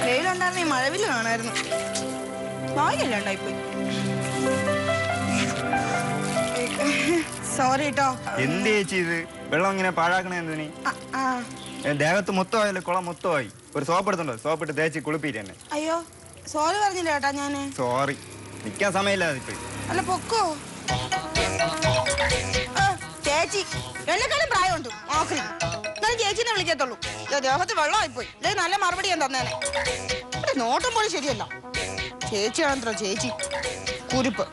വെയിലുണ്ടായിരുന്ന ഈ മഴവില് കാണായിരുന്നു. വായില്ലാണ്ടായിപ്പോയി. സോറി കേട്ടോ. എന്ത് ചേച്ചി ഇത് വെള്ളം ഇങ്ങനെ പാഴാക്കണേ എന്തിന്? ദേഹത്ത് മൊത്തമായല്ലോ, കുളം മൊത്തമായി. ഒരു സോപ്പ് എടുത്തുണ്ടോ? സോപ്പ് ഇട്ട് തേച്ച് കുളിപ്പിട്ട് തന്നെ. അയ്യോ സോറി പറഞ്ഞില്ല ചേട്ടാ ഞാന്. സോറി, നിക്കാൻ സമയമില്ലാതെ ഇപ്പൊ. അല്ല പൊക്കോ ചേച്ചി, എന്നെക്കാളും പ്രായമുണ്ട് നോക്കി. ഞാൻ ചേച്ചിനെ വിളിക്കത്തുള്ളൂ. ദേഹത്ത് വെള്ളമായിപ്പോയി. ഇതേ നല്ല മറുപടി ഞാൻ തന്നേനെ. നോട്ടം പോലും ശരിയല്ല. ചേച്ചിയാണെത്ര ചേച്ചി കുരിപ്പ്.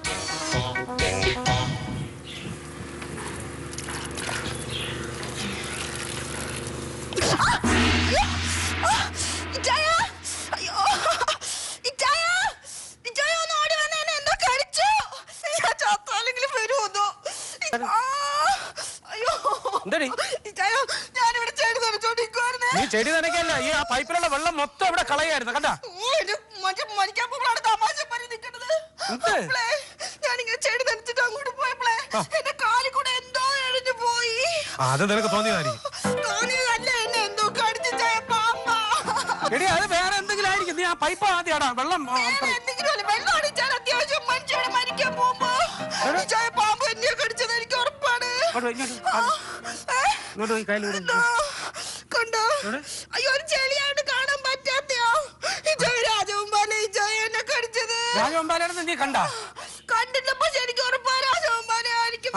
ചെടി നനയ്ക്കല്ല, ഈ ആ പൈപ്പിലുള്ള വെള്ളം മൊത്തം ഇവിടെ കളയായിരുന്നു കണ്ടാ. ഞാനിങ്ങനെ ചെടി നനച്ചിട്ട് അങ്ങോട്ട് പോയപ്പോഴേ എന്റെ കാലിൽ കൂടെ എന്തോ എഴുതി പോയി. അത് നിനക്ക് തോന്നിയതായിരിക്കും. തോന്നിയതല്ല, എന്നെ എന്തോ കടിച്ചു എടി അത് വേറെ എന്തെങ്കിലും ആയിരിക്കും. നീ ആ പൈപ്പ് ആദ്യമാടാ വെള്ളം വെള്ളം അടിച്ചാൽ അത്യാവശ്യം മനുഷ്യരെ മരിക്കാൻ പോകുമ്പോ പാമ്പ് എന്നെ കടിച്ചത് എനിക്ക് ഉറപ്പാണ്. കണ്ടോ? അയ്യോ ഒരു ചെളിയായിട്ട് കാണാൻ പറ്റാത്തയോ? രാജവെമ്പാല എന്നെ കടിച്ചത്. രാജവെമ്പാലാണെന്ന് നീ കണ്ടാ? കണ്ടിട്ടപ്പോ ശരിക്കും ഉറപ്പാ രാജവെമ്പാല ആയിരിക്കും.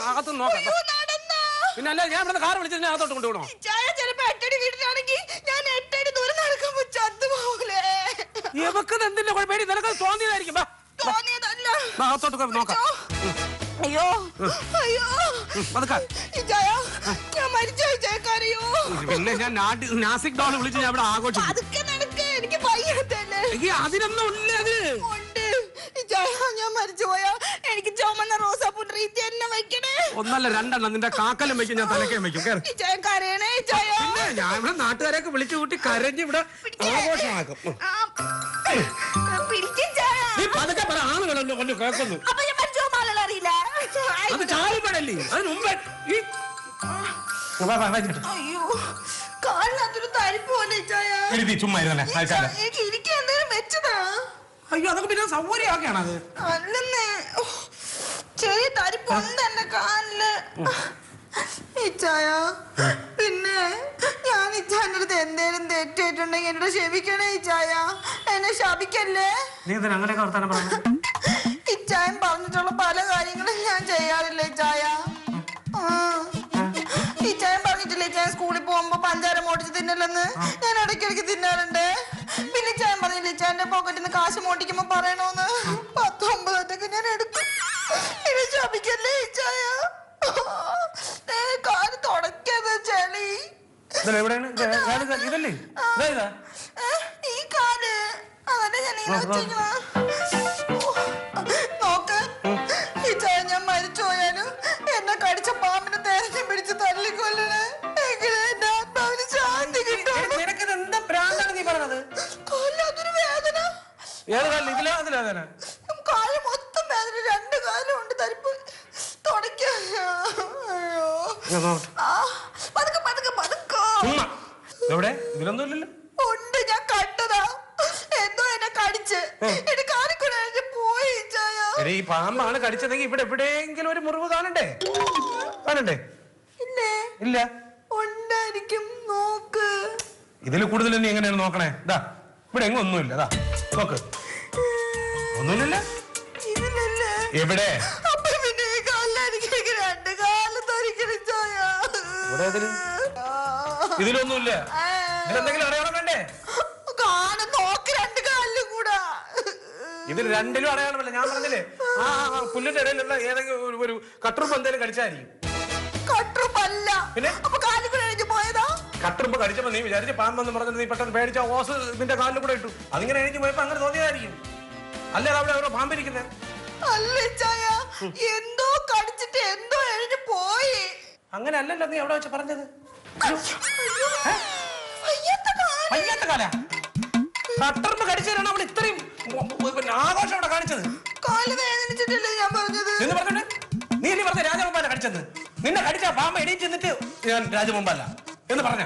അകത്ത് നോക്കാം. പിന്നെ അല്ല, ഞാൻ ഇവിടെ കാർ വിളിച്ചത് അകത്തോട്ട് കൊണ്ടുപോകണോ? ചിലപ്പോ 8 അടി വീട്ടിലാണെങ്കിൽ ഞാൻ 8 അടി ദൂരം നടക്കുമ്പോ ചത്തുപോകൂലേ? എന്തിന്റെ കുഴപ്പമില്ല, നിനക്ക് തോന്നിയതായിരിക്കും. തോന്നിയതല്ല, അകത്തോട്ട് നോക്കാം. അയ്യോ അയ്യോ ഞാൻ മരിച്ചു ചേക്കാരയോ. പിന്നെ ഞാൻ നാസിക് ഡോൾ വിളിച്ച് ഞാൻ ഇവിടെ ആഘോഷിക്കും. അതൊക്കെ നിനക്ക് എനിക്ക് പയ്യത്തല്ലേ. അതിനൊന്നും ഇല്ല. അത് ഞാൻ മരിച്ചു പോയാ എനിക്ക് ചുമന്ന റോസാപ്പൂ ട്രീറ്റ് തന്നെ വെക്കണേ. ഒന്നല്ല രണ്ടെണ്ണം നിന്റെ കാക്കലും വെക്കും, ഞാൻ തലക്കേം വെക്കും. കരയണേ. പിന്നെ ഞാൻ ഇവിടെ നാട്ടുകാരെയൊക്കെ വിളിച്ചു കൂട്ടി കരഞ്ഞ് ഇവിടെ ആഘോഷമാക്കും. അതൊക്കെ പറ, ആളുകളല്ലോ കൊണ്ട് കേൾക്കുന്നു. അത് ചാവുപടല്ലേ, അതിന് മുമ്പേ അയ്യോ കാലിനകത്തൊരു തരിപ്പ് പോലെ ചുമ്മാ എനിക്ക് ഇരിക്കാൻ എന്തെങ്കിലും വെച്ചതാ. അയ്യോ അതൊക്കെ പിന്നെ സൗകര്യമാക്കിയാണ്. അത് അല്ലെന്നേ, ചെറിയ തരിപ്പുണ്ട് എന്റെ കാലില്. ഇച്ചായ പിന്നെ ഞാൻ ഇച്ചാന്റെ അടുത്ത് എന്തേലും തെറ്റിട്ടുണ്ടെങ്കിൽ എന്നോട് ക്ഷമിക്കണേ ഇച്ചായ. എന്നെ ശപിക്കല്ലേ. ഇച്ചായൻ പറഞ്ഞിട്ടുള്ള പല കാര്യങ്ങളും ഞാൻ ചെയ്യാറില്ല ഇച്ചായ. ഇച്ചായൻ പറഞ്ഞിട്ടില്ല ഇച്ചായൻ സ്കൂളിൽ പോകുമ്പോ പഞ്ചാര മോട്ടിച്ച് തിന്നില്ലെന്ന്. ഞാൻ ഇടയ്ക്കിടയ്ക്ക് തിന്നാറുണ്ട്. പിന്നെ ഇച്ചായൻ പറഞ്ഞില്ല ഇച്ചായന്റെ പോക്കറ്റിൽ നിന്ന് കാശ് മോട്ടിക്കുമ്പോ പറയണോന്ന്. 19 ഞാൻ എടുക്കും. എന്നെ ശപിക്കല്ലേ ഇച്ചായ. കാല് തുടക്കത് ചെളി. ഈ കാല് അതന്നെ ഞാൻ നോക്ക് ഇച്ചായ. ഞാൻ മരിച്ചു പോയാലും എന്നെ കടിച്ച പാമ്പിനെ തെരഞ്ഞു പിടിച്ച് തല്ലിക്കൊല്ലണേ. എങ്ങനെ എന്റെ ആത്മാവിന് ശാന്തി കിട്ടും? കൊല്ലാത്തൊരു വേദന. കാല് മൊത്തം വേദന. 2 കാലും ഉണ്ട് തരിപ്പ്. ഉണ്ട്, ഞാൻ കണ്ടതാ. എന്തോ എന്നെ കടിച്ച് എന്റെ കാലിൽ കൂടെ പോയി. ഈ പാമ്പാണ് കടിച്ചതെങ്കിൽ ഇവിടെ എവിടെയെങ്കിലും ഒരു മുറിവ് കാണണ്ടേ? ഇല്ല. ഉണ്ടായിരിക്കും, നോക്ക്. ഇതിൽ കൂടുതൽ നീ എങ്ങനെയാണ് നോക്കണേ? ഇതാ ഇവിടെ എങ്ങും ഒന്നുമില്ല. ഇതാ നോക്ക്, ഒന്നുമില്ല. എവിടെ? ഇതിലൊന്നുമില്ല. ഇതിലെന്തെങ്കിലും അടയാളം വേണ്ടേ? ഇതിൽ രണ്ടിലും അടയാളമല്ല. ഞാൻ പറഞ്ഞില്ലേ, ആ പുല്ലിന്റെ ഇടയിലുള്ള ഏതെങ്കിലും ഒരു കട്ടുറുമ്പ് എന്തെങ്കിലും കടിച്ചായിരിക്കും. പിന്നെ കട്ടുറുമ്പ് കടിച്ചപ്പോ നീ വിചാരിച്ച പാമ്പെന്ന് പറഞ്ഞിട്ട് നീ പെട്ടെന്ന് പേടിച്ച ഓസ് നിന്റെ കാലിൽ കൂടെ ഇട്ടു. അതിങ്ങനെ എഴുതി പോയപ്പോ അങ്ങനെ തോന്നിയതായിരിക്കും. അല്ലേ അവിടെ അവിടെ പാമ്പിരിക്കുന്നത്? എന്തോ കടിച്ചിട്ട് എന്തോ എഴുതി പോയി. അങ്ങനെ അല്ലല്ലോ നീ എവിടെ വെച്ച് പറഞ്ഞത്? കാല കട്ടർന്ന് കടിച്ചാണ് അവിടെ ഇത്രയും ആഘോഷം അവിടെ കാണിച്ചത്. കാല് വേദനിച്ചിട്ടില്ലേ ഞാൻ പറഞ്ഞത്? എന്ന് പറഞ്ഞിട്ട് നീ പറഞ്ഞ രാജഗോപാല കടിച്ചത്. നിന്നെ കടിച്ച പാമ്പ് എണീറ്റ് നിന്നിട്ട് ഞാൻ രാജമുമ്പല്ല എന്ന് പറഞ്ഞ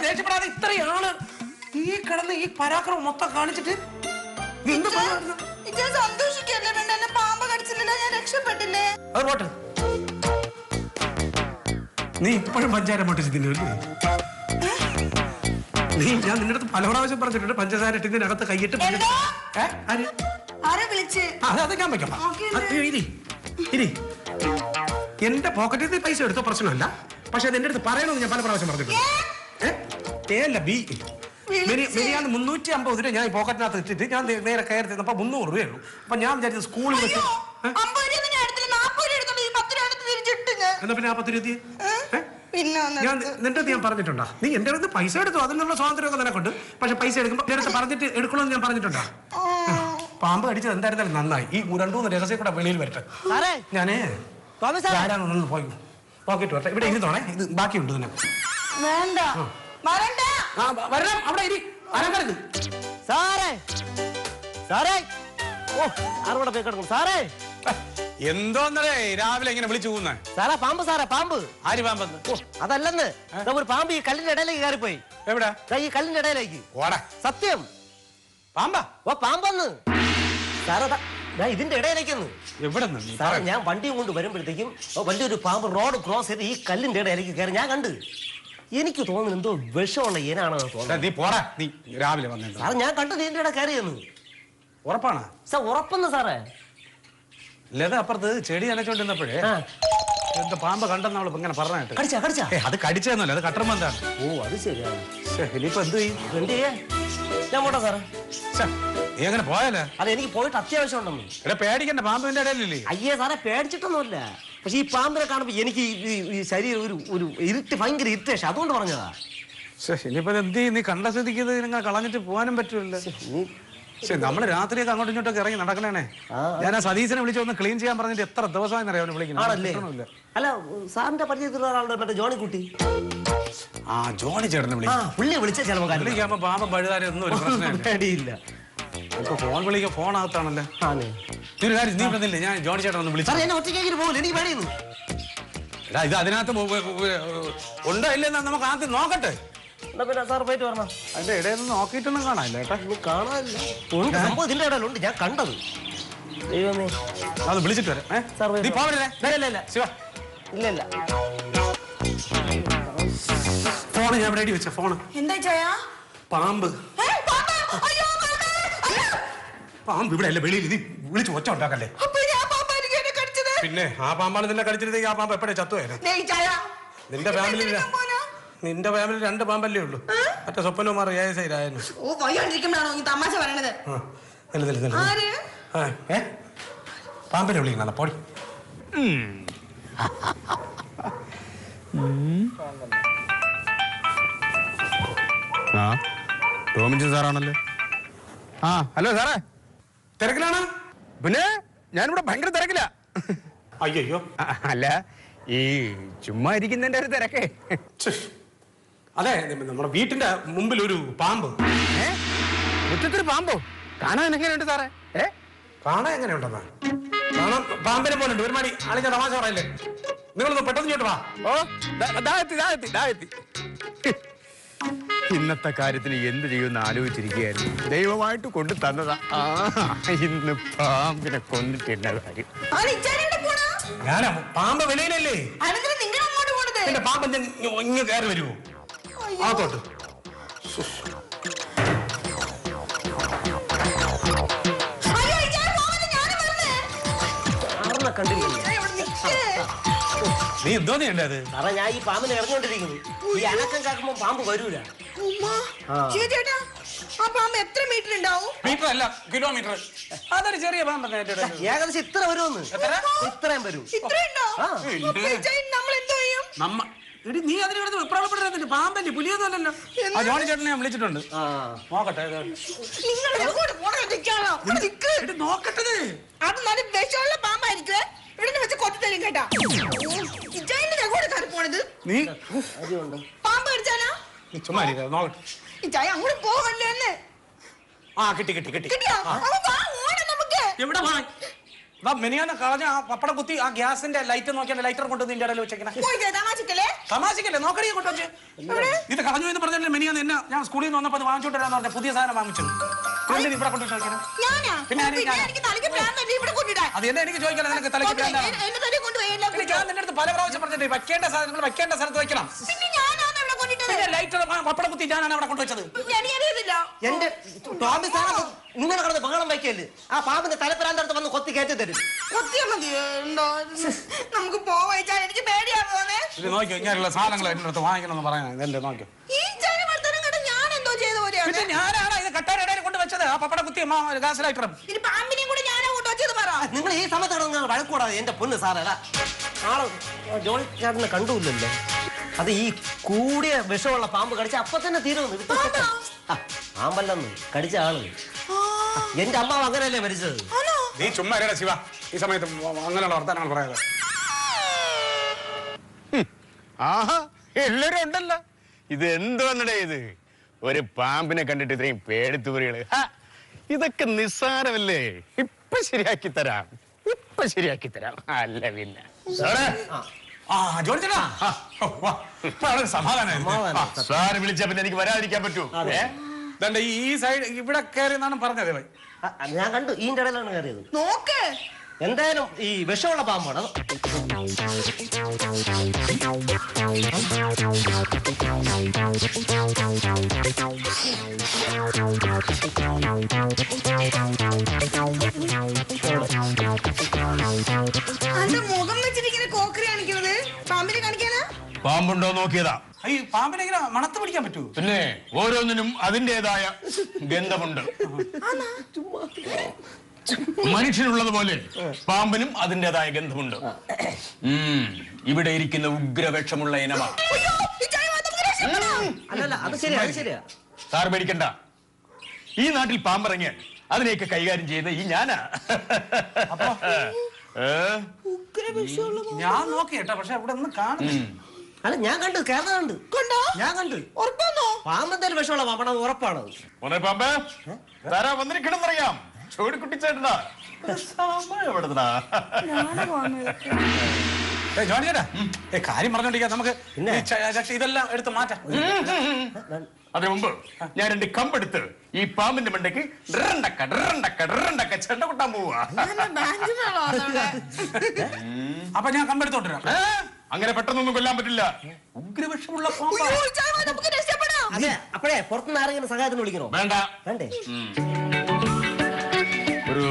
ദേഷ്യപ്പെടാതെ ഇത്രയാണ് ഈ കിടന്ന് ഈ പരാക്രമം മൊത്തം കാണിച്ചിട്ട് സന്തോഷിക്കല്ലേ വേണ്ട, എന്നെ പാമ്പ് കടിച്ചില്ല, ഞാൻ രക്ഷപ്പെട്ടില്ലേ. അത് പോട്ടെ, നീ ഇപ്പോഴും പഞ്ചാര പൊട്ടിച്ച് തിന്നല്ലേ? നീ ഞാൻ നിന്റെ അടുത്ത് പല പ്രാവശ്യം പറഞ്ഞിട്ടുണ്ട് പഞ്ചസാര ഇട്ടിനകത്ത് കൈയിട്ട് അത് ഞാൻ വെക്കാം. ഇനി എന്റെ പോക്കറ്റിൽ നിന്ന് പൈസ എടുത്ത പ്രശ്നമല്ല, പക്ഷെ അത് എന്റെ അടുത്ത് പറയണമെന്ന് ഞാൻ പല പ്രാവശ്യം പറഞ്ഞിട്ടുണ്ട്. അല്ല ബി മെരിയാന്ന് 350 രൂപ ഞാൻ ഈ പോക്കറ്റിനകത്ത് ഇട്ടിട്ട് ഞാൻ നേരെ കയറി തന്നപ്പോ 300 രൂപയുള്ളൂ. അപ്പൊ ഞാൻ വിചാരിച്ചു സ്കൂളിൽ വെച്ച് എന്നാ പിന്നെ 40 രൂപ ഞാൻ നിന്റെ അടുത്ത് ഞാൻ പറഞ്ഞിട്ടുണ്ടാ? നീ എന്റെ അടുത്ത് പൈസ എടുത്തു, അതിനുള്ള സ്വാതന്ത്ര്യമൊക്കെ നിനക്കുണ്ട്. പക്ഷെ പൈസ എടുക്കുമ്പോ എന്റെ അടുത്ത് പറഞ്ഞിട്ട് എടുക്കണമെന്ന് ഞാൻ പറഞ്ഞിട്ടുണ്ടാ? പാമ്പ് കടിച്ചത് എന്തായിരുന്നാലും നന്നായി. ഈ 2-3 രഹസ്യം കൂടെ വെളിയിൽ വരട്ടെ. ഞാനേ ആരാണെന്ന് പോയി പോക്കറ്റ് വരട്ടെ. ഇവിടെ ഇരുന്നോണേ, ഇത് ബാക്കിയുണ്ട് നിനക്ക്. വേണ്ട വരണം, അവിടെ ഇരി. ആരാ സാറേ സാറേ ഓ ആരോടെ പോയി കിടക്കും സാറേ. എന്തോന്നേ രാവിലെ ഇങ്ങനെ വിളിച്ചു പോകുന്ന? സാറേ പാമ്പ്, സാറേ പാമ്പ്. ആര് പാമ്പെന്ന്? ഓ അതല്ലെന്ന്, ഒരു പാമ്പ് ഈ കല്ലിന്റെ ഇടയിലേക്ക് കയറിപ്പോയി. എവിടെ? ഈ കല്ലിന്റെ ഇടയിലേക്ക്. ഓടാ സത്യം പാമ്പാ? ഓ പാമ്പന്ന് സാറേ, ഇതിന്റെ ഇടയിലേക്കെന്ന്. എവിടെ? സാറേ ഞാൻ വണ്ടിയും കൊണ്ട് വരുമ്പോഴത്തേക്കും വലിയൊരു പാമ്പ് റോഡ് ക്രോസ് ചെയ്ത് ഈ കല്ലിന്റെ ഇടയിലേക്ക് കയറി ഞാൻ കണ്ട്. എനിക്ക് തോന്നുന്നു എന്തോ വിഷമുള്ള ഏനാണെന്ന് തോന്നുന്നു. നീ പോടാ, നീ രാവിലെ വന്നേ. സാറേ ഞാൻ കണ്ടു ഇതിന്റെ ഇടയിൽ കയറിയെന്ന്. ഉറപ്പാണ് സാർ? ഉറപ്പെന്ന് സാറേ. ലത അപ്പുറത്ത് ചെടി നനച്ചോണ്ടിരുന്നപ്പോഴേ എന്താ പാമ്പ് കണ്ടെന്ന് അവള് ഇങ്ങനെ പറഞ്ഞിട്ട്. കടിച്ചാ? അത് കടിച്ചെന്നല്ല, അത് കട്ടർമെന്താണ്. ഓ അത് ശരിയാണ്. ഇനിയിപ്പോ എന്ത് ചെയ്യും? എന്ത് ചെയ്യാ? ഞാൻ പോട്ടെ സാറേ. നീ അങ്ങനെ പോയാലേ? അത് എനിക്ക് പോയിട്ട് അത്യാവശ്യം ഉണ്ടെന്ന്. ഇവിടെ പേടിക്കണ്ട, പാമ്പിന്റെ ഇടയിലല്ലേ? അയ്യേ സാറേ പേടിച്ചിട്ടൊന്നുമില്ല, പക്ഷെ ഈ പാമ്പിനെ കാണുമ്പോ എനിക്ക് ഈ ശരീരം ഒരു ഇരുട്ട്, ഭയങ്കര ഇറിറ്റേഷൻ, അതുകൊണ്ട് പറഞ്ഞതാ. ഇനിയിപ്പോ എന്ത് ചെയ്യും? നീ കണ്ട സ്ഥിതിക്ക് നിങ്ങൾ കളഞ്ഞിട്ട് പോകാനും പറ്റൂല്ലോ. നമ്മള് രാത്രിയൊക്കെ അങ്ങോട്ടും ഇങ്ങോട്ടൊക്കെ ഇറങ്ങി നടക്കണേ. ഞാൻ ആ സതീശനെ വിളിച്ചു ഒന്ന് ക്ലീൻ ചെയ്യാൻ പറഞ്ഞിട്ട് എത്ര ദിവസമായി അറിയാൻ വിളിക്കുന്നു. അല്ല സാറിന്റെ പരിചയത്തിലുള്ള ആളുടെ മറ്റേ ജോണിക്കുട്ടി. ആ ജോണി ചേട്ടനെ വിളിച്ച ചിലപ്പോ പാമ്പം പഴുതാരെ ഒന്നും ഒരു പ്രശ്നം പേടിയില്ല. ഫോൺ വിളിക്കുക, ഫോണകത്താണല്ലേ. ഒരു കാര്യം നീ പറഞ്ഞില്ലേ, ഞാൻ ജോണി ചേട്ടൻ ഒന്ന് വിളിച്ചു. എന്നെ ഒറ്റയ്ക്ക് പോകില്ല, എനിക്ക് പേടിയുന്നു. എടാ ഇത് അതിനകത്ത് ഉണ്ടോ ഇല്ലെന്ന് നമുക്ക് ആദ്യം നോക്കട്ടെ. പിന്നെ സാർ പോയിട്ട് വരണം. അതിന്റെ ഇടയിൽ നിന്ന് നോക്കിയിട്ടൊന്നും കാണാനില്ല കേട്ടോ. കാണാനില്ല, ഇതിന്റെ ഇടയിലുണ്ട്, ഞാൻ കണ്ടത്. ദൈവമേ, അത് വിളിച്ചിട്ട് വരാം. ഇല്ല ഫോണ് ഞാൻ റെഡി വെച്ച ഫോണ്. എന്താ ചെയ്യാ? പാമ്പ് പാമ്പ് ഇവിടെ അല്ലേ, വെളിയിൽ. നീ വിളിച്ച് ഒച്ച ഉണ്ടാക്കല്ലേ. പിന്നെ ആ പാമ്പാണ് നിന്നെ കടിച്ചിരുന്നെങ്കിൽ ആ പാമ്പ് എപ്പോഴേ ചത്തുവായിരുന്നു. നിന്റെ ഫാമിലി 2 പാമ്പല്ലേ ഉള്ളൂ. മറ്റേ സ്വപ്നകുമാർ ഏസായിരുന്നു. പാമ്പിനെ വിളിക്കണ പോടി. ടോമിഞ്ചൻ സാറാണല്ലോ. ആ ഹലോ സാറേ, തിരക്കിലാണ്? പിന്നെ ഞാനിവിടെ ഭയങ്കര തിരക്കില്ല. അയ്യോ അല്ല, ഈ ചുമ്മാ ഇരിക്കുന്നതിന്റെ ഒരു തിരക്കേ. അതെ, നമ്മുടെ വീട്ടിന്റെ മുമ്പിൽ ഒരു പാമ്പ്. മുറ്റത്തൊരു പാമ്പോ? കാണാൻ എങ്ങനെയുണ്ട് സാറേ? കാണാൻ എങ്ങനെയുണ്ടെന്നാ? കാണാൻ പാമ്പിനെ പോലെ ഉണ്ട്. ഒരുമാടി ആളിഞ്ഞ തമാശ പറയല്ലേ. നിങ്ങളൊന്ന് പെട്ടെന്ന് ഇങ്ങോട്ട് വാ. ഓ ദാ എത്തി. ഇന്നത്തെ കാര്യത്തിന് എന്ത് ചെയ്യുമെന്ന് ആലോചിച്ചിരിക്കുകയായിരുന്നു. ദൈവമായിട്ട് കൊണ്ടു തന്നതാ. ഇന്ന് പാമ്പിനെ കൊന്നിട്ടില്ല കാര്യം. ഞാനാ പാമ്പ് വിലയിലല്ലേ? പിന്നെ പാമ്പ് ഇങ്ങ് കയറി വരുമോ ആത്തോട്ട്? നീ എന്തോ നീണ്ടത്? സാറേ ഞാൻ ഈ പാമ്പിനെ ഇറങ്ങിക്കൊണ്ടിരിക്കുന്നു. ഈ അനക്കം കാക്കുമ്പോ പാമ്പ് വരൂല. ആ പാമ്പ് എത്ര മീറ്റർ ഉണ്ടാവും? മീറ്റർ അല്ല, കിലോമീറ്റർ. അതൊരു ചെറിയ പാമ്പ്. ഏകദേശം ഇത്ര വരുമെന്ന്. ഇത്രയും വരും. നീ അതിനടുത്ത് വിപ്രാളപ്പെടരുത്. പാമ്പല്ലേ, പുലിയൊന്നും അല്ലല്ലോ. ആ ജോണി ചേട്ടനെ ഞാൻ വിളിച്ചിട്ടുണ്ട്. നോക്കട്ടെ നോക്കട്ടെ. അത് നല്ല വിഷമുള്ള പാമ്പായിരിക്കും. ഇവിടെ വെച്ച് കൊത്തി തരും കേട്ടാ. പോണത് നീ പാമ്പ് കടിച്ചാലോ? ചുമ്മാ നോക്കട്ടെ. അങ്ങോട്ട് പോവല്ലേ? ആ കിട്ടി. എവിടെ മെനിയാന്ന് കളഞ്ഞ ആ പപ്പടം കുത്തി ആ ഗ്യാസിന്റെ ലൈറ്റ് നോക്കിയാൽ ലൈറ്റർ കൊണ്ട് നിന്റെ ഇടയിൽ വെച്ചേക്കണേ. തമാശക്കല്ലേ നോക്കടിയെ കൊണ്ടുവച്ച് ഇത് കളഞ്ഞു എന്ന് പറഞ്ഞാൽ മെനിയാന്ന് എന്നെ ഞാൻ സ്കൂളിൽ നിന്ന് വന്നപ്പോൾ അത് വാങ്ങിച്ചോണ്ടിരാന്ന് പറഞ്ഞ പുതിയ സാധനം വാങ്ങിച്ചത് ഇവിടെ കൊണ്ടുവെക്കണം. പിന്നെ അത് എന്നെ എനിക്ക് ചോദിക്കണം. നിനക്ക് തലയ്ക്ക് ഞാൻ നിന്റെ അടുത്ത് പല പ്രാവശ്യം പറഞ്ഞിട്ട് വെക്കേണ്ട സാധനങ്ങൾ വെക്കേണ്ട സ്ഥലത്ത് വെക്കണം. ലൈറ്റർ പപ്പടം കുത്തി ഞാനാണ് അവിടെ കൊണ്ടുവച്ചത്. എന്റെ ടോമി സാറ നിങ്ങൾ കിടന്ന് ബഹളം വയ്ക്കല്ലേ. ആ പാമ്പിന്റെ തലപ്പരാന്തടുത്ത് വന്ന് കൊത്തി കയറ്റി തരും. നമുക്ക് പോവാൻ എനിക്ക് പേടിയാവുന്നേ. ഇത് നോക്കിയോ ഇങ്ങനെയുള്ള സാധനങ്ങൾ എന്റെ അടുത്ത് വാങ്ങിക്കണമെന്ന് പറയാൻ എന്റെ നോക്കിയോ. ഞാൻ എന്തോ ചെയ്ത പോലെയാണ്. പിന്നെ ഞാനാണ് ഇത് കട്ടാരടയിൽ കൊണ്ടുവച്ചത് ആ പപ്പടം കുത്തി ഗ്യാസ് ലൈറ്ററും. ഇനി പാമ്പിനെയും കൂടെ ഞാനാ കൊണ്ടുവച്ചത് പറ. നിങ്ങൾ ഈ സമയത്ത് വഴക്കൂടാതെ എന്റെ പൊന്ന് സാറേടാ. ആള് ജോണി ചേട്ടനെ കണ്ടൂല്ലല്ലോ. അത് ഈ കൂടിയ വിഷമുള്ള പാമ്പ് കടിച്ച അപ്പൊ തന്നെ തീരുന്നു. പാമ്പല്ലെന്ന് കടിച്ച ആള് എന്റെ അമ്മാവ് അങ്ങനെയല്ലേ മരിച്ചത്. നീ ചുമ്മാ ശിവ ഈ സമയത്ത് അങ്ങനെയുള്ള വർത്താനങ്ങൾ പറയാതെ. ആഹാ എല്ലാരും ഉണ്ടല്ലോ. ഇത് എന്തോന്നടേ ഇത്? ഒരു പാമ്പിനെ കണ്ടിട്ട് ഇത്രയും പേടിത്തുവരികള്. ഇതൊക്കെ നിസ്സാരമല്ലേ. ഇപ്പൊ ശരിയാക്കി തരാം. അല്ല പിന്നെ സാറ് വിളിച്ച പിന്നെ എനിക്ക് വരാതിരിക്കാൻ പറ്റൂ? ഈ സൈഡ് ഇവിടെ കയറി എന്നാണ് പറഞ്ഞത്. ഞാൻ കണ്ടു ഈ ഇടയിലാണ് കയറിയത്. നോക്ക് എന്തായാലും ഈ വിഷമുള്ള പാമ്പാണ്. അന്റെ മുഖം വെച്ചിട്ടിങ്ങനെ കോക്കറി കാണിക്കുന്നത് പാമ്പിനെ കാണിക്കാനാ? പാമ്പുണ്ടോ നോക്കിയതാ. ഈ പാമ്പിനെ ഇങ്ങനെ മണത്ത് പിടിക്കാൻ പറ്റൂ? പിന്നെ ഓരോന്നിനും അതിൻ്റെതായ ഗന്ധമുണ്ട്. മനുഷ്യനുള്ളതുപോലെ പാമ്പിനും അതിൻ്റെതായ ഗന്ധമുണ്ട്. ഇവിടെ ഇരിക്കുന്ന ഉഗ്രവിഷമുള്ള ഇനമാണ്. അല്ലല്ല അത് ശരിയാ അത് ശരിയാ. സാർ പേടിക്കണ്ട. ഈ നാട്ടിൽ പാമ്പിറങ്ങിയാൽ അതിനെയൊക്കെ കൈകാര്യം ചെയ്യുന്ന ഈ ഞാനാ. ഞാൻ നോക്കി കേട്ടോ, പക്ഷെ അവിടെ ഒന്നും കാണുന്നു. അല്ല ഞാൻ കണ്ടു കേരള കണ്ടു. ഞാൻ കണ്ടു. പാമ്പെന്തായാലും വിഷമുള്ള പാമ്പണത് ഉറപ്പാണ്. പാമ്പ് താരാ വന്നിരിക്കണമെന്നറിയാം. ചോടിക്കുട്ടിച്ചേട്ടാ കാര്യം പറഞ്ഞോണ്ടിരിക്കാം. നമുക്ക് ഇതെല്ലാം എടുത്ത് മാറ്റാം. അതിനു മുമ്പ് ഞാൻ 2 കമ്പെടുത്ത് ഈ പാമ്പിന്റെ മണ്ടയ്ക്ക് ചെണ്ട കൊട്ടാൻ പോവാ. അപ്പൊ ഞാൻ കമ്പെടുത്തോണ്ടിരാം. അങ്ങനെ പെട്ടെന്നൊന്നും കൊല്ലാൻ പറ്റില്ല. ഉഗ്രവിഷമുള്ള അതെ അപ്പഴേ പുറത്തുനിന്ന് ആരെങ്കിലും സഹായത്തിന് വിളിക്കണോ? വേണ്ട. വേണ്ടേ? ഒരു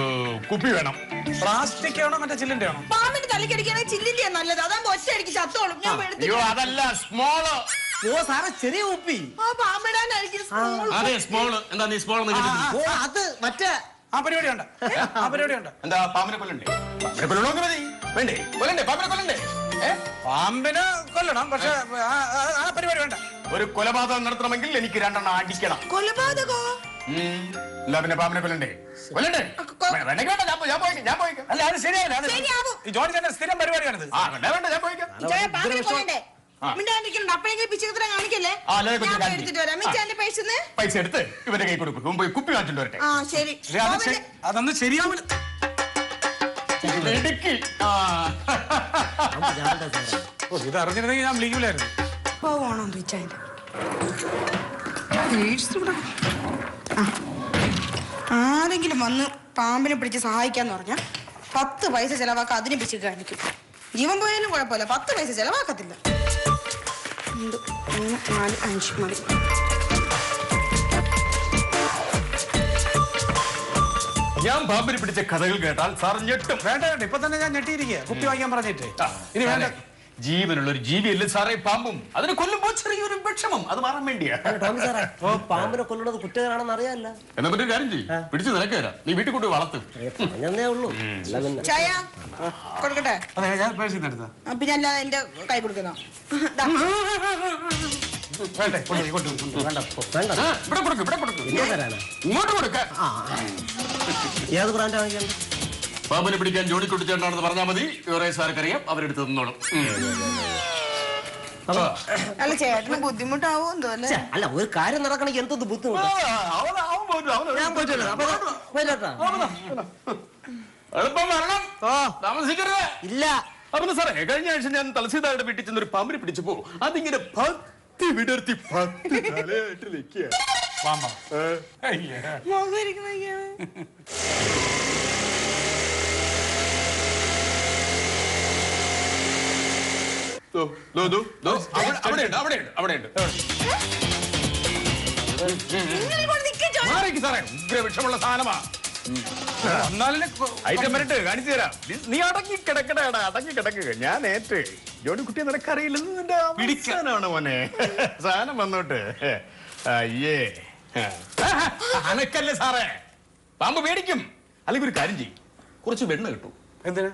കുപ്പി വേണം. പ്ലാസ്റ്റിക് ആണോ മറ്റേ ചില്ലിന്റെ ആണോ? പാമ്പിന്റെ തലക്കടിക്കുകയാണെങ്കിൽ ചില്ലിന്റെ നല്ലത്. അതാകുമ്പോ ഒറ്റ അടിക്ക് ചത്തോളും. അയ്യോ അതല്ല സ്മോള്. ഓ സാറേ ചെറിയ കുപ്പി. ആ പാമ്പിടാനായിരിക്കും അതെ സ്മോള്. എന്താ നീ സ്മോൾ? ഓ അത് മറ്റേ ആ പരിപാടി ഉണ്ട്. ആ പരിപാടി ഉണ്ട്. എന്താ പാമ്പിനെ കൊല്ലണ്ടേ? കൊല്ലണോന്ന് മതി. വേണ്ടേ? കൊല്ലണ്ടേ? പാമ്പിനെ കൊല്ലണ്ടേ? പാമ്പിനെ കൊല്ലണം, പക്ഷെ ആ പരിപാടി വേണ്ട. ഒരു കൊലപാതകം നടത്തണമെങ്കിൽ എനിക്ക് 2 എണ്ണം അടിക്കണം. കൊലപാതകോ? ഇല്ല പിന്നെ പാമ്പിനെ കൊല്ലണ്ടേ? കൊല്ലണ്ടേ? ഞാൻ പോയിക്കാം. അല്ല അത് ശരിയാവില്ല. ഈ ജോണി ചേട്ടൻ സ്ഥിരം പരിപാടിയാണിത്. വേണ്ട ഞാൻ പോയിക്കാം. പൈസ എടുത്ത് ഇവരുടെ കൈ കൊടുക്കും. കുപ്പി വാങ്ങിച്ചോണ്ട് വരട്ടെ. അതൊന്നും ശരിയാവില്ല. ഇത് അറിഞ്ഞിരുന്നെങ്കിൽ ഞാൻ വിളിക്കൂലായിരുന്നു. ആരെങ്കിലും വന്ന് പാമ്പിനെ പിടിച്ച് സഹായിക്കാന്ന് പറഞ്ഞാൽ 10 പൈസ ചെലവാക്ക അതിനെ പിടിച്ച് കാണിക്കും. ജീവൻ പോയാലും കുഴപ്പമില്ല, 10 പൈസ ചെലവാക്കത്തില്ല. 2, 3, 4, 5 മതി. ഞാൻ പാമ്പിനെ പിടിച്ച കഥകൾ കേട്ടാൽ സാർ ഞെട്ടും. വേണ്ട വേണ്ട, ഇപ്പൊ തന്നെ ഞാൻ ഞെട്ടിയിരിക്കുക. കുപ്പി വാങ്ങിക്കാൻ പറഞ്ഞിട്ട്. ഇനി വേണ്ട. ജീവനുള്ള ഒരു ജീവിയല്ലേ സാറേ പാമ്പും. അതിനെ കൊല്ലുമ്പോൾ ചെറിയൊരു വിഷമം അത് മാറാൻ വേണ്ടിയാ. പാമ്പിനെ കൊല്ലുന്നത് കുറ്റകരാണെന്ന് അറിയാല്ല. എന്നാ പറ്റൊരു കാര്യം ചെയ്യും, പിടിച്ച് നിനക്ക് തരാം. നീ വീട്ടിൽ കൊണ്ട് വളർത്തും. ഉള്ളൂ. ചായ കൊടുക്കട്ടെ? അതെ ഞാൻ പേഴ്സിൽ നിന്ന് എടുത്താ. പിന്നെ അല്ലാതെ എന്റെ കൈ കൊടുക്കുന്നോ? വേണ്ടേ ഇങ്ങോട്ട് കൊടുക്ക. ഏത് ബ്രാൻഡ് വാങ്ങിക്കണ്ട? പാമ്പിനെ പിടിക്കാൻ ജോണിക്കുട്ടിച്ചേട്ടനാണെന്ന് പറഞ്ഞാൽ മതി. വേറെ സാർക്കറിയാം, അവരെടുത്ത് തന്നോളും. അല്ല ചേട്ടന് ബുദ്ധിമുട്ടാവോ എന്തോ അല്ലേ? അല്ല ഒരു കാര്യം നടക്കണമെങ്കിൽ എന്തോ ബുദ്ധിമുട്ട്. എളുപ്പം വരണം. താമസിക്കരുത്. ഇല്ല. അപ്പൊ സാറേ, കഴിഞ്ഞ ആഴ്ച ഞാൻ തലസീതാരുടെ വീട്ടിൽ ചെന്നൊരു പാമ്പിനെ പിടിച്ചപ്പോ അതിങ്ങനെ ഭക്തി വിടർത്തി 10 തലയായിട്ട് നിൽക്കുക. അവിടെയുണ്ട്. സാറേ, ഉഗ്രവിഷമുള്ള സാധനമാ. ഐറ്റം വരട്ടെ, കാണിച്ചു തരാം. നീ അടങ്ങി കിടക്കടാ, അടങ്ങി കിടക്കുക. ഞാൻ ഏറ്റ്. ജോണിക്കുട്ടിയെ നിനക്കറിയില്ലെന്ന് നിന്റെ പിടിക്കാനാണ് മോനെ. സാധനം വന്നോട്ട്. അയ്യേ, അനക്കല്ലേ സാറേ. പാമ്പ് പേടിക്കും. അല്ലെങ്കിൽ ഒരു കാര്യം ചെയ്യും, കുറച്ച് വെണ്ണ കിട്ടും. എന്തിനാ?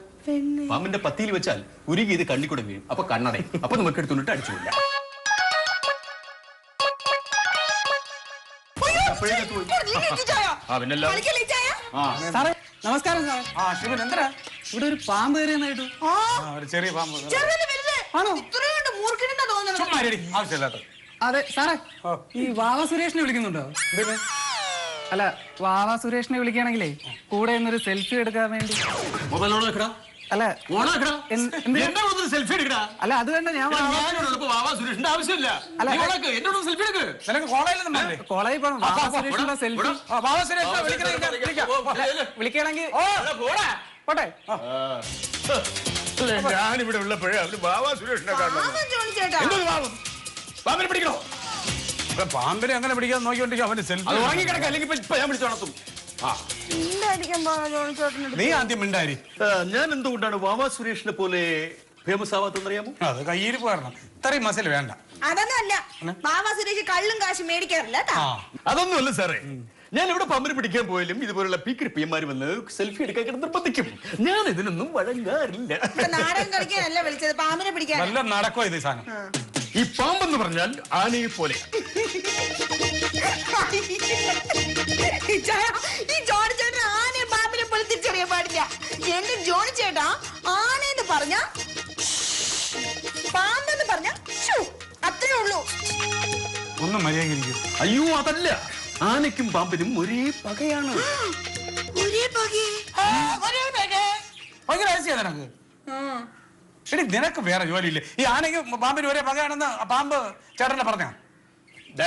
പാമ്പിന്റെ പത്തിയിൽ വെച്ചാൽ ഉരുകി ഇത് കണ്ണിക്കൂടെ വീഴും. അപ്പൊ കണ്ണട. അപ്പൊ നമുക്ക് എടുത്തുകൊണ്ടിട്ട് അടിച്ചുമില്ല. നമസ്കാരം സാറേ. ശിവൻ എന്താ ഇവിടെ ഒരു പാമ്പ് കയറിയെന്നായിട്ടു. ചെറിയ പാമ്പ് ആണോ? ആവശ്യമില്ലാത്ത. അതെ സാറേ, ഈ വാവ സുരേഷിനെ വിളിക്കുന്നുണ്ടോ? അല്ല, വാവ സുരേഷിനെ വിളിക്കുകയാണെങ്കിലേ കൂടെ ഇന്നൊരു സെൽഫി എടുക്കാൻ വേണ്ടി. അല്ല സെൽഫി എടുക്കടാ. അല്ല, അത് വേണ്ട. ഞാൻ സുരേഷിന്റെ ആവശ്യമില്ല. കോളേജിൽ പോണം. വാവ സുരേഷിന്റെ സെൽഫി വിളിക്കുകയാണെങ്കിൽ പോട്ടെ. ഞാനിവിടെ ഉള്ളപ്പോഴേ അവര് ബാബാ സുരേഷിനെ പാമ്പിനെ പിടിക്കണോ? പാമ്പിനെ അങ്ങനെ പിടിക്കാൻ നോക്കിക്കൊണ്ടിരിക്കും. അവന്റെ സെൽഫി ഉറങ്ങിക്കിടക്ക. അല്ലെങ്കിൽ ഇപ്പൊ ഞാൻ വിളിച്ചു നടത്തും. നീ ആദ്യം മിണ്ടാരി. ഞാൻ എന്തുകൊണ്ടാണ് വാവാ സുരേഷിനെ പോലെ ഫേമസ് ആവാത്തെന്നറിയാമോ? അത് കയ്യിരിപ്പ് കാരണം. ഇത്രയും മസിൽ വേണ്ട. അതൊന്നുമല്ല, ബാബാ സുരേഷ് കള്ളും കാശും മേടിക്കാറില്ല. അതൊന്നുമല്ല സാറേ. ഞാൻ ഇവിടെ പാമ്പിനെ പിടിക്കാൻ പോയാലും ഇതുപോലുള്ള പീക്കിരിപ്പിയന്മാർ വന്ന് സെൽഫി എടുക്കാൻ നിർബന്ധിക്കും. ഞാൻ ഇതിനൊന്നും വഴങ്ങാറില്ല. നാടകം കളിക്കാനല്ല വിളിച്ചത്, പാമ്പിനെ പിടിക്കാൻ. നല്ല നടക്കോ ഇത് സാധനം. ഈ പാമ്പെന്ന് പറഞ്ഞാൽ ആനയെ പോലെ. ഈ ജോണി ചേട്ടൻ ആനയെ പാമ്പിനെ പോലെ തിരിച്ചറിയാൻ പാടില്ല. എന്റെ ജോണി ചേട്ടാ, ആനയെന്ന് പറഞ്ഞ പാമ്പെന്ന് പറഞ്ഞ അത്രേ ഉള്ളൂ. ഒന്നും മര്യാദ. അയ്യോ, അതല്ല. ആനയ്ക്കും പാമ്പിനും ഒരേ പകയാണ്. നിനക്ക് വേറെ ജോലിയില്ലേ? ഈ ആനയ്ക്ക് പാമ്പിന് ഒരേ പകയാണെന്ന് പാമ്പ് ചേട്ടനെ പറഞ്ഞ.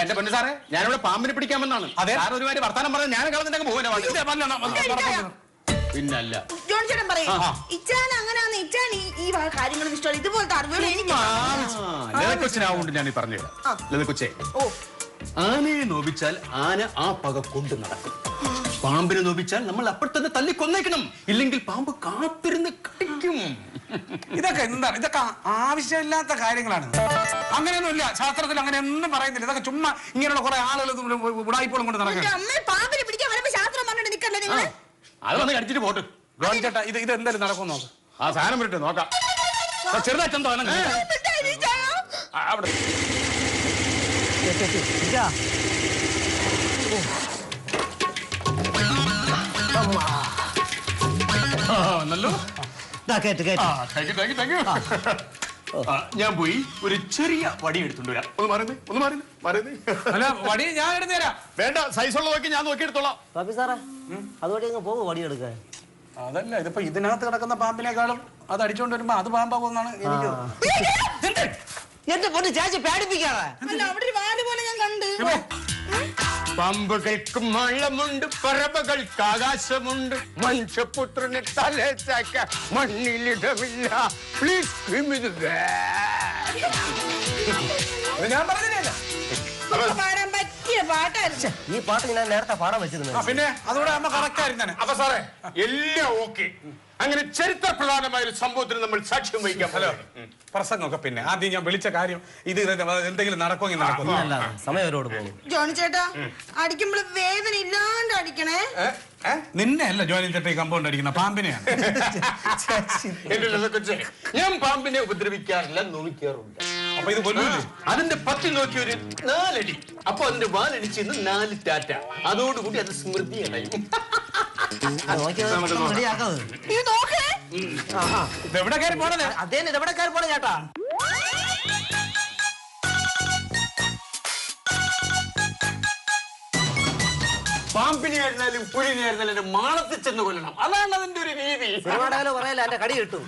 എന്റെ പൊന്നു സാറേ, ഞാനിവിടെ പാമ്പിനെ പിടിക്കാമെന്നാണ്. അതെ, ഒരുമാതിരി വർത്താനം പറഞ്ഞാൽ ഞാൻ കളഞ്ഞിട്ട് പോകാൻ. പിന്നല്ല ജോണി ചേട്ടൻ പറയും ഇച്ചാൻ അങ്ങനെയാന്ന്. ഇച്ചാൻ ഈ കാര്യങ്ങളും ഇഷ്ടമല്ല. ഇതുപോലത്തെ അറിവുകൾ എനിക്ക് കൊച്ചിനാവുകൊണ്ട് ഞാൻ പറഞ്ഞുതരാം. ലതക്കൊച്ചേ, ആനയെ നോവിച്ചാൽ ആന ആ പക കൊണ്ട് നടക്കും. പാമ്പിനെ നോവിച്ചാൽ നമ്മൾ അപ്പോൾ തന്നെ തല്ലി കൊന്നേക്കണം. ഇല്ലെങ്കിൽ പാമ്പ് കാത്തിരുന്ന് കടിക്കും. ഇതൊക്കെ എന്താണ്? ഇതൊക്കെ ആവശ്യമില്ലാത്ത കാര്യങ്ങളാണ്. അങ്ങനെയൊന്നുമില്ല ശാസ്ത്രത്തിൽ, അങ്ങനെ ഒന്നും പറയുന്നില്ല. ഇതൊക്കെ ചുമ്മാ ഇങ്ങനെയുള്ള കുറെ ആളുകൾ ഉടായിപ്പോളും കൊണ്ട് നടക്കണം. പാമ്പിനെ പിടിക്കാൻ വരുമ്പോ ശാസ്ത്രം പറഞ്ഞിട്ട് നിൽക്കല്ലേ നിങ്ങൾ? അത് വന്ന് കടിച്ചിട്ട് പോട്ട്. ജോണി ചേട്ടാ, ഇത് എന്തായാലും നടക്കും നോക്കാം. ആ സാധനം വരട്ടെ, നോക്കാം. ചെറുതായിട്ടെന്തോ അവിടെ നല്ലോ. ഞാൻ പോയി ഒരു ചെറിയ വടി എടുത്തോണ്ട് വരാം. ഒന്ന് മാറുന്നേ. അല്ല, വടി ഞാൻ എടുത്തു തരാം. വേണ്ട, സൈസുള്ള നോക്കി ഞാൻ നോക്കി എടുത്തോളാം. അതുവഴി അങ്ങ് പോകും വടി എടുക്കാൻ. അതല്ല, ഇതിപ്പോ ഇതിനകത്ത് കിടക്കുന്ന പാമ്പിനേക്കാളും അത് അടിച്ചോണ്ട് വരുമ്പോ അത് പാമ്പാകുമെന്നാണ് എനിക്ക്. എന്റെ പൊന്ന് ചേച്ചി പേടിപ്പിക്കാതെ. പാമ്പുകൾക്ക് മള്ളമുണ്ട്, പറവകൾക്ക് ആകാശമുണ്ട്, മനുഷ്യപുത്രന് തലച്ചാക്ക മണ്ണിലിടമില്ല. പ്ലീസ് ഞാൻ പറഞ്ഞില്ല. ഈ പാട്ട് ഞാൻ നേരത്തെ പാടാൻ വെച്ചിരുന്നു. പിന്നെ അതുകൂടെ അമ്മ കറക്റ്റ് ആയിരുന്നു. അപ്പൊ സാറേ, എല്ലാം ഓക്കെ. അങ്ങനെ ചരിത്ര പ്രധാനമായ ഒരു സംഭവത്തിന് നമ്മൾ സാക്ഷ്യം വഹിക്കാം. ഹലോ, പ്രസംഗമൊക്കെ പിന്നെ ആദ്യം ഞാൻ വിളിച്ച കാര്യം ഇത് എന്തെങ്കിലും നടക്കുമെങ്കിൽ നടക്കും. സമയവരോട് പോകും. ജോണി ചേട്ടാ, അടിക്കുമ്പോൾ വേദന ഇല്ലാണ്ട് അടിക്കണേ. നിന്നെ അല്ല ജോലി ചേട്ടാ ഈ കമ്പൗണ്ട് അടിക്കുന്ന, പാമ്പിനെയാണ്. ഞാൻ പാമ്പിനെ ഉപദ്രവിക്കാറില്ല, നോവിക്കാറുണ്ട്. അപ്പൊ ഇത് കൊല്ലൂല്ലേ? അതിന്റെ പത്തി നോക്കി ഒരു 4 അടി. അപ്പൊ അതിന്റെ വാലടിച്ച് 4 ടാറ്റ. അതോടുകൂടി അത് സ്മൃതി അടയും. എവിടെ കയറി പോണത്? അതേ എവിടെ കയറി പോണ ചേട്ടാ? പാമ്പ് പാമ്പിനെ ആയിരുന്നാലും പുലിനെ ആയിരുന്നാലും എന്റെ മാളത്തിൽ ചെന്ന് കൊല്ലണം. അതാണ് അതിന്റെ ഒരു രീതി. സിനിമാടകല പറയല്ല എന്റെ കടി കിട്ടും.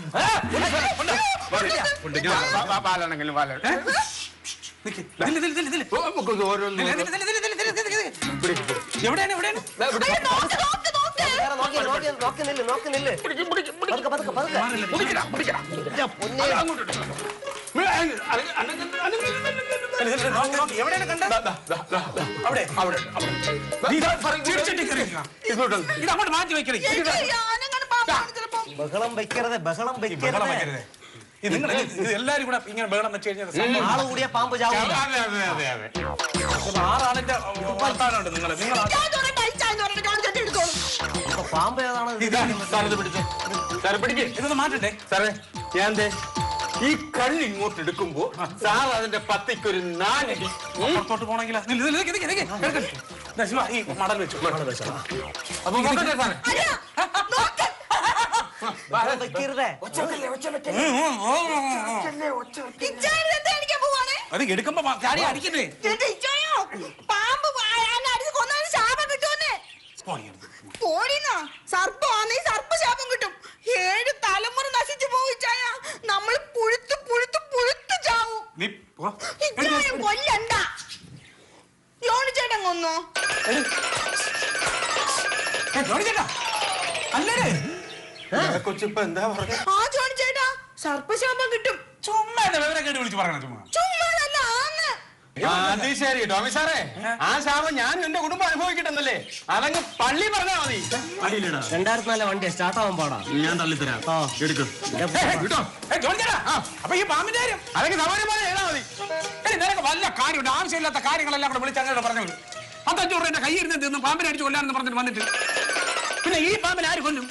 പാലാണെങ്കിലും നോക്കി നില്ല്. പതുക്കെ. എവിടെയാണ് കണ്ടത്? അവിടെ ഇതങ്ങോട്ട് മാറ്റി വെക്കണേ. ബഹളം വെക്കരുത്. നിങ്ങൾ ഇത് എല്ലാരും കൂടെ ഇങ്ങനെ ബഹളം വെച്ച് കഴിഞ്ഞാൽ ആള് കൂടിയ പാമ്പ് ചാവും. 6 ആളിന്റെ വർത്താനമുണ്ട്. നിങ്ങൾ പാമ്പ് ഏതാണ്? ഇതൊന്ന് മാറ്റണ്ടേ സാറേ? ഞാൻ ഈ കല്ല് ഇങ്ങോട്ട് എടുക്കുമ്പോ സാർ അതിന്റെ പത്തിക്കൊരു 4 അടി പുറത്തോട്ട് പോണെങ്കിലോ? ഈ മടൽ വെച്ചു. അപ്പൊ വെക്കരുതേ. അത് എടുക്കുമ്പോ ചാടി അടിക്കണ്ടേ? സർപ്പശാപം കിട്ടും. 7 തലമുറ നശിച്ചു പോയിച്ചായ നമ്മൾ പുഴുത്ത് ചാവും. കൊല്ലണ്ട. ജോണിച്ചേട്ടൻ കൊന്നോ? അല്ലേ കൊച്ചിപ്പ എന്താ പറഞ്ഞ? ആ ജോണിച്ചേട്ടാ സർപ്പശാപം കിട്ടും. ചുമ്മാ വിവരം കേട്ട് വിളിച്ച് പറയണ ചുമ്മാതല്ല ആന്ന്. അത് ശരി ടോമി സാറേ, ആ ശാപം ഞാൻ എന്റെ കുടുംബം അനുഭവിക്കട്ടെന്നല്ലേ? അതങ്ങ് പള്ളി പറഞ്ഞാ മതി. 2004 വണ്ടിയാ സ്റ്റാർട്ട് ആവാൻ പാടാ. ഞാൻ തള്ളിത്തരാം. എടുക്കും. അപ്പൊ ഈ പാമ്പിന്റെ കാര്യം അല്ലെങ്കിൽ സൗകര്യമായി എഴുതാ മതി. നിനക്ക് വല്ല കാര്യമുണ്ട്? ആവശ്യമില്ലാത്ത കാര്യങ്ങളെല്ലാം കൂടെ വിളിച്ച് അങ്ങനെ പറഞ്ഞു. 5-5 രൂപ എന്റെ കയ്യിൽ നിന്ന് പാമ്പിനെ അടിച്ച് കൊല്ലാനെന്ന് പറഞ്ഞിട്ട് വന്നിട്ട് പിന്നെ ഈ പാമ്പിനെ ആര് കൊല്ലും?